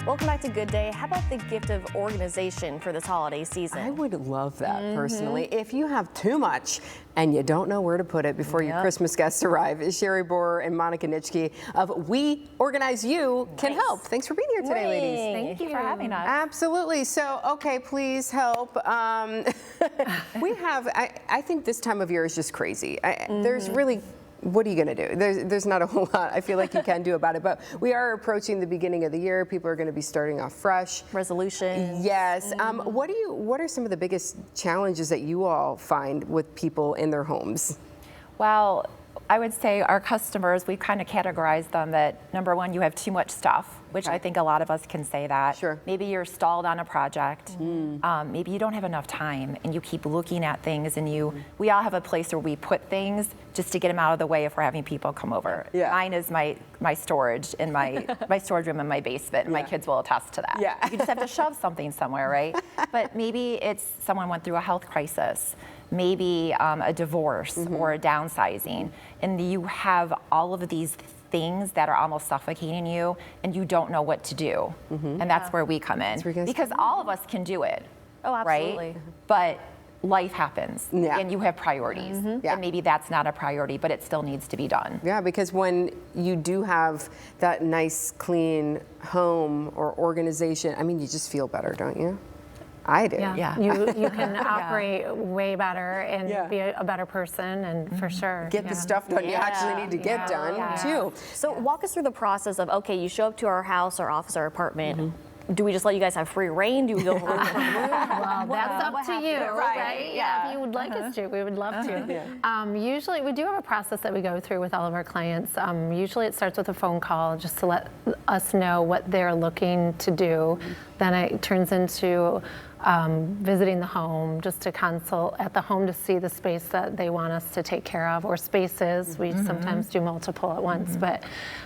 Welcome back to Good Day. How about the gift of organization for this holiday season? I would love that personally. If you have too much and you don't know where to put it before your Christmas guests arrive, Sherri and Monica Nitschke of We Organize You can help. Thanks for being here today, ladies. Thank you for having us. Absolutely. So, okay, please help. We have, I think this time of year is just crazy. There's really, what are you going to do? There's not a whole lot I feel like you can do about it, but we are approaching the beginning of the year. People are going to be starting off fresh. Resolutions. Yes. What are some of the biggest challenges that you all find with people in their homes? Well, I would say our customers, we've kind of categorized them that number one, you have too much stuff, which I think a lot of us can say that. Sure. Maybe you're stalled on a project. Maybe you don't have enough time and you keep looking at things and we all have a place where we put things just to get them out of the way if we're having people come over. Yeah. Mine is my storage in my storage room in my basement, and my kids will attest to that. Yeah. You just have to shove something somewhere, right? But maybe it's someone went through a health crisis. Maybe a divorce or a downsizing, and you have all of these things that are almost suffocating you, and you don't know what to do. And that's where we come in, because all of us can do it. Oh, absolutely. Right? But life happens, and you have priorities, and maybe that's not a priority, but it still needs to be done. Yeah, because when you do have that nice, clean home or organization, I mean, you just feel better, don't you? I do. Yeah. You can operate way better and be a better person, and for sure. Get the stuff done you actually need to get done, too. So walk us through the process of, okay, you show up to our house, our office, our apartment. Do we just let you guys have free reign? Do we go room for room? Well, that's up to you, right? Yeah, if you would like us to, we would love to. Usually, we do have a process that we go through with all of our clients. Usually, it starts with a phone call just to let us know what they're looking to do. Then it turns into visiting the home, just to consult at the home to see the space that they want us to take care of, or spaces. We sometimes do multiple at once. But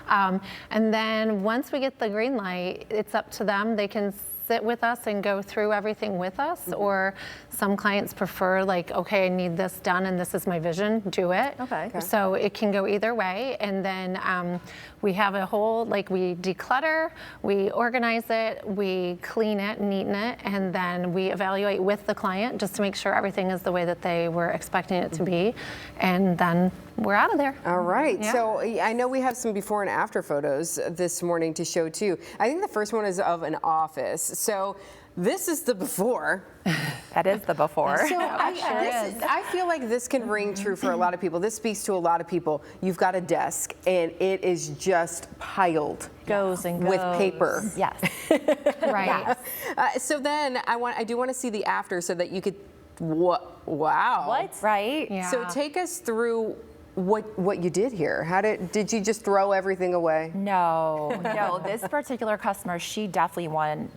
and then once we get the green light, it's up to them. They can sit with us and go through everything with us, or some clients prefer, like, okay, I need this done and this is my vision, do it. Okay. So it can go either way. And then we have a whole, like, we declutter, we organize it, we clean it, neaten it, and then we evaluate with the client just to make sure everything is the way that they were expecting it to be. And then we're out of there. All right. So I know we have some before and after photos this morning to show too. I think the first one is of an office. So this is the before. That is the before. So I feel like this can ring true for a lot of people. This speaks to a lot of people. You've got a desk and it is just piled. Goes and goes. With paper. Yes. Right. So then I do want to see the after so that you could, wow. What? Right? Yeah. So take us through what you did here. Did you just throw everything away? No. This particular customer, she definitely wanted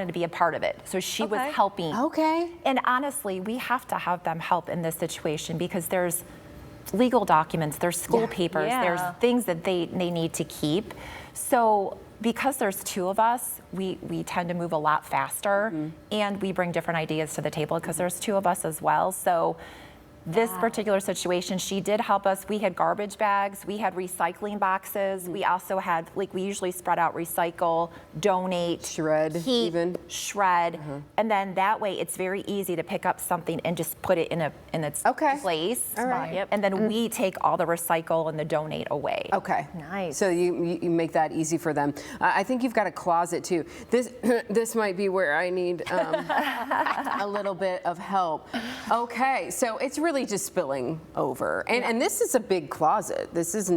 to be a part of it. So she was helping. Okay. And honestly, we have to have them help in this situation because there's legal documents, there's school papers, there's things that they need to keep. So because there's two of us, we tend to move a lot faster, and we bring different ideas to the table because there's two of us as well. So this particular situation, she did help us. We had garbage bags, we had recycling boxes, we also had, like, we usually spread out recycle, donate, shred, heat, even shred, and then that way it's very easy to pick up something and just put it in its place. All right. Yep. And then we take all the recycle and the donate away. Okay. Nice. So you make that easy for them. I think you've got a closet too. This might be where I need a little bit of help. Okay, so it's really just spilling over, and this is a big closet. This is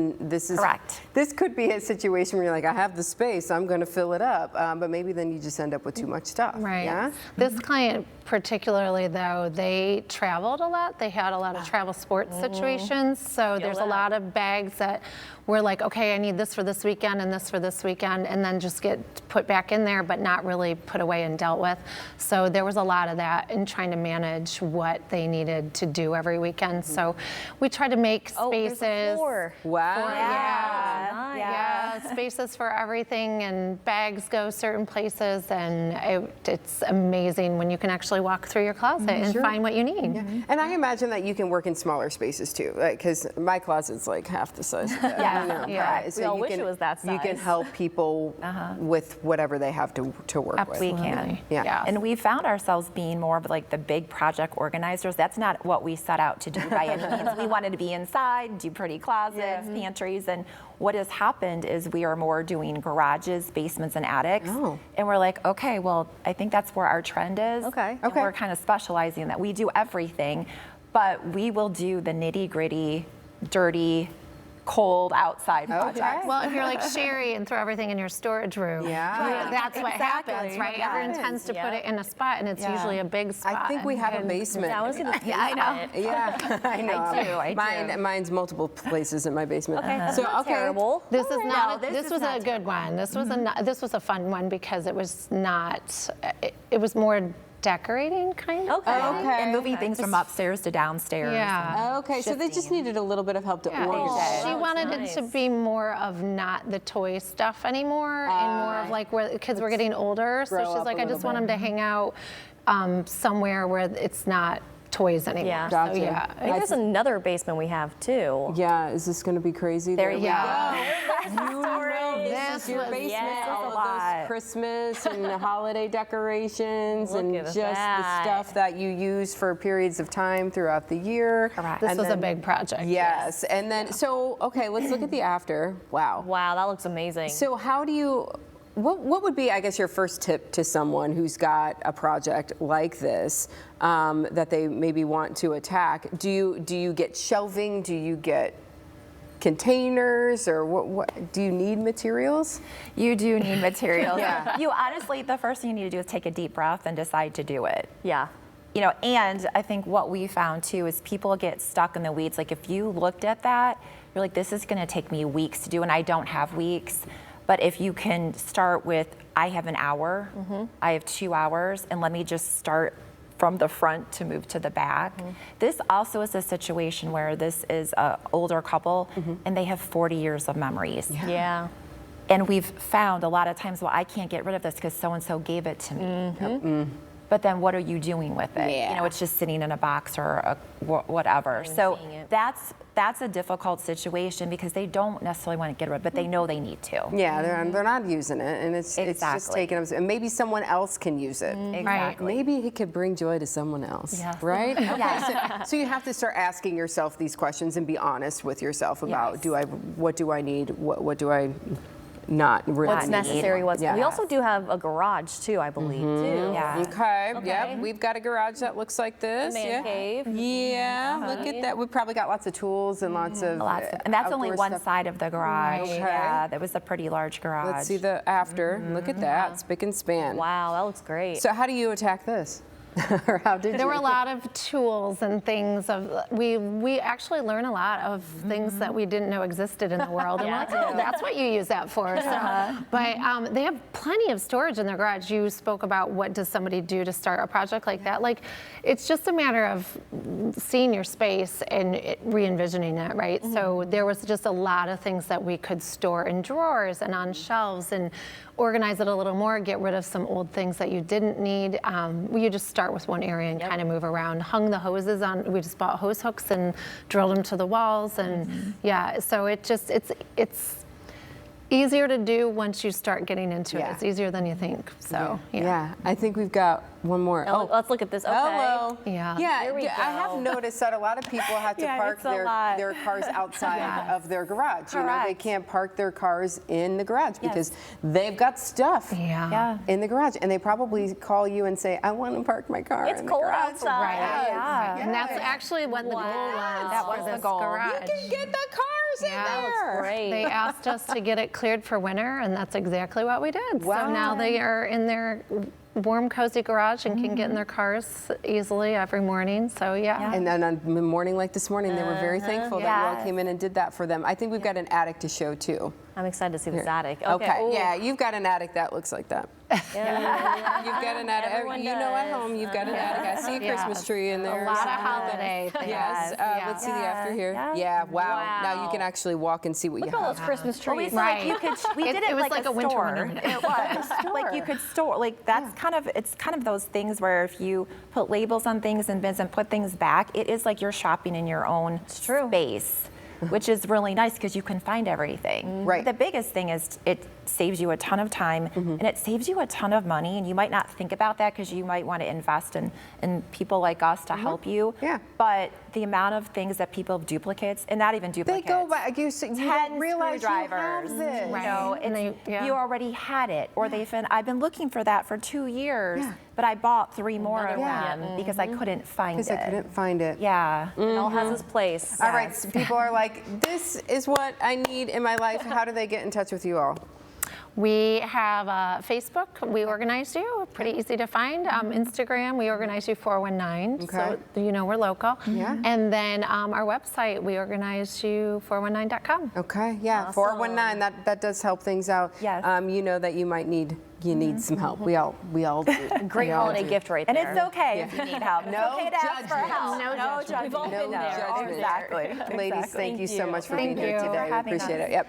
correct. This could be a situation where you're like, I have the space, I'm going to fill it up, but maybe then you just end up with too much stuff. Right. Yeah. This client particularly, though, they traveled a lot. They had a lot of travel sports situations, so there's a lot of bags that we're like, okay, I need this for this weekend and this for this weekend, and then just get put back in there, but not really put away and dealt with. So there was a lot of that in trying to manage what they needed to do every weekend. So we try to make spaces. There's a floor. Wow. Yeah, spaces for everything, and bags go certain places, and it's amazing when you can actually walk through your closet and find what you need. Yeah. And I imagine that you can work in smaller spaces too, because my closet's like half the size of that. So We all you wish can, it was that You can size. help people with whatever they have to work with. We can. Yeah. And we found ourselves being more of like the big project organizers. That's not what we set out to do by any means. We wanted to be inside, do pretty closets, pantries, and what has happened is we are more doing garages, basements, and attics. Oh. And we're like, okay, well, I think that's where our trend is. Okay. And we're kind of specializing in that. We do everything, but we will do the nitty-gritty, dirty, cold outside projects. Well, if you're like Sherri and throw everything in your storage room, that's what happens, right? Everyone tends to put it in a spot, and it's usually a big spot. I think we have a basement. Yeah, I was gonna say I know. Yeah, I know. I do. Mine's multiple places in my basement. Okay, that's not terrible. This is not. this This is was not a good one. This was this was a fun one because it was not. It was more decorating kind of. Okay. And moving things from upstairs to downstairs. Yeah. Okay, so they just needed a little bit of help to organize. She wanted it to be more of not the toy stuff anymore, and more of like where kids were getting older. So grow she's up like, a I just little want them to hang out somewhere where it's not toys anymore. Yeah. Gotcha. So yeah. I think there's another basement we have too. Yeah, is this going to be crazy? There you go. This is your basement. Yes, all a of lot. those Christmas and the holiday decorations Look and at just that. the stuff that you use for periods of time throughout the year. Correct. This And was a then- big project. Yes, and then okay, let's look at the after. Wow. Wow, that looks amazing. So how do you? What would be, I guess, your first tip to someone who's got a project like this that they maybe want to attack? Do you get shelving? Do you get containers, or what do you need materials? You do need materials. Yeah. You honestly, the first thing you need to do is take a deep breath and decide to do it. Yeah. You know, and I think what we found too is people get stuck in the weeds. Like if you looked at that, you're like, this is going to take me weeks to do, and I don't have weeks. But if you can start with, I have an hour, I have 2 hours, and let me just start from the front to move to the back. This also is a situation where this is an older couple, and they have 40 years of memories. Yeah. And we've found a lot of times, well, I can't get rid of this because so-and-so gave it to me. But then what are you doing with it? Yeah. You know, it's just sitting in a box or whatever. So seeing it. that's a difficult situation because they don't necessarily want to get rid of it, but they know they need to. Yeah, they're not using it, and it's just Exactly. taking them. And maybe someone else can use it. Exactly. Maybe it could bring joy to someone else, Yes. right? Okay, so you have to start asking yourself these questions and be honest with yourself about Yes. what do I need, what do I not really What's need. necessary? What's Yeah. we also do have a garage too, I believe too. Yeah. Okay. Yep. We've got a garage that looks like this. Man yeah. cave. Yeah. Look at that. We've probably got lots of tools and lots of. And that's only outdoor one stuff. side of the garage. Okay. Yeah, that was a pretty large garage. Let's see the after. Look at that. Spick and span. Wow, that looks great. So how do you attack this? Or how did you? There were a lot of tools and things we actually learn a lot of things that we didn't know existed in the world. And we're like, oh, that's what you use that for. So, but they have plenty of storage in their garage. You spoke about what does somebody do to start a project like that. Like, it's just a matter of seeing your space and re-envisioning it, right? So there was just a lot of things that we could store in drawers and on shelves and organize it a little more, get rid of some old things that you didn't need. You just start with one area and kind of move around. Hung the hoses on, we just bought hose hooks and drilled them to the walls. And yeah, so it's easier to do once you start getting into it. It's easier than you think, so Yeah. I think we've got one more. Oh, let's look at this. Okay. Hello. Yeah. Yeah. Here we I have go. noticed that a lot of people have to Yeah, park it's a lot. their cars outside of their garage. You know, they Correct. can't park their cars in the garage because they've got stuff Yeah. in the garage, and they probably call you and say, "I want to park my car It's in the cold garage." outside. Right. Yeah. And that's actually what the goal was That for was the this goal. garage. You can get the cars in there. Great. They asked us to get it cleared for winter, and that's exactly what we did. Wow. So now they are in their warm, cozy garage and can get in their cars easily every morning. So yeah. And then on a morning like this morning, they were very thankful that you all came in and did that for them. I think we've got an attic to show too. I'm excited to see this attic. Okay, Ooh. yeah, you've got an attic that looks like that. Yeah. You've got an attic. Everyone You know at does. home you've got an attic. I see a Christmas tree in there. A lot of something like that. holiday things. Yes. Let's see the after here. Yeah. Yeah. Wow. Now you Wow. can actually walk and see what you Look at all have. those Christmas trees. Well, we said, like, you could, we did it was like, like a winter store. wonderment. It was like you could store. Like that's kind of, it's kind of those things where if you put labels on things and bins and put things back, it is like you're shopping in your own space, which is really nice because you can find everything. Right. But the biggest thing is it saves you a ton of time and it saves you a ton of money. And you might not think about that because you might want to invest in people like us to help you. Yeah. But the amount of things that people have duplicates, and not even They duplicates. go back. You 10 don't realize you have screwdrivers. this. You know, And it's, they- you already had it, or I've been looking for that for 2 years, but I bought 3 more of Another them because I couldn't find it. Because I couldn't find it. Yeah. It all has its place. All right, so people are like, this is what I need in my life. How do they get in touch with you all? We have Facebook, We Organize You, pretty easy to find. Instagram, We Organize You 419, so you know we're local. Yeah. And then our website, weorganizeyou419.com. Okay, yeah, 419. That does help things out. Yes. You know that you might need some help. We all do. Great We all holiday do. gift right And there. it's okay if you need help. No It's okay to ask for judgment. help. No No judgment. judgment. We've all been there. judgment. Exactly. Ladies, thank you so much for being Thank here you. today. For We having appreciate us. it. Yep.